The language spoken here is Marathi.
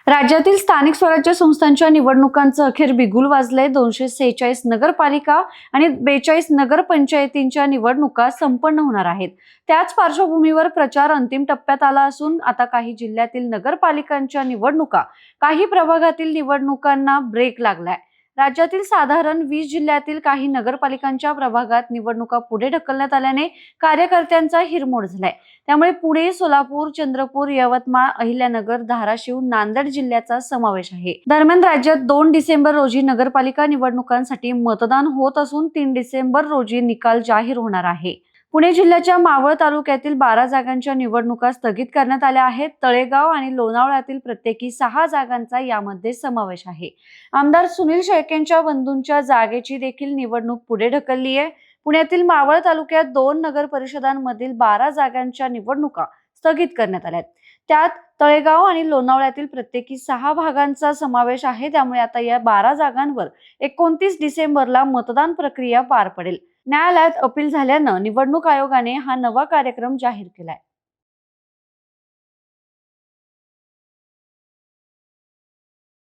राज्यातील स्थानिक स्वराज्य संस्थांच्या निवडणुकांचं अखेर बिगुल वाजलंय। 246 नगरपालिका आणि 42 नगरपंचायतींच्या निवडणुका संपन्न होणार आहेत। त्याच पार्श्वभूमीवर प्रचार अंतिम टप्प्यात आला असून आता काही जिल्ह्यातील नगरपालिकांच्या निवडणुका, काही प्रभागातील निवडणुकांना ब्रेक लागलाय। राज्यातील साधारण 20 जिल्ह्यातील काही नगरपालिकांच्या प्रभागात निवडणुका पुढे ढकलण्यात आल्याने कार्यकर्त्यांचा हिरमोड झालाय। त्यामुळे पुणे, सोलापूर, चंद्रपूर, यवतमाळ, अहिल्यानगर, धाराशिव, नांदेड जिल्ह्याचा समावेश आहे। दरम्यान राज्यात 2 डिसेंबर रोजी नगरपालिका निवडणुकांसाठी मतदान होत असून 3 डिसेंबर रोजी निकाल जाहीर होणार आहे। पुणे जिल्ह्याच्या मावळ तालुक्यातील 12 जागांच्या निवडणुका स्थगित करण्यात आल्या आहेत। तळेगाव आणि लोणावळ्यातील प्रत्येकी 6 जागांचा यामध्ये समावेश आहे। आमदार सुनील शेळकेंच्या बंधूंच्या जागेची देखील निवडणूक पुढे ढकलली आहे। पुण्यातील मावळ तालुक्यात 2 नगर परिषदांमधील 12 जागांच्या निवडणुका स्थगित करण्यात आल्या आहेत। त्यात तळेगाव आणि लोणावळ्यातील प्रत्येकी 6 भागांचा समावेश आहे। त्यामुळे आता या 12 जागांवर 29 डिसेंबरला मतदान प्रक्रिया पार पडेल। न्यायालयात अपील झाल्यानं निवडणूक आयोगाने हा नवा कार्यक्रम जाहीर केलाय।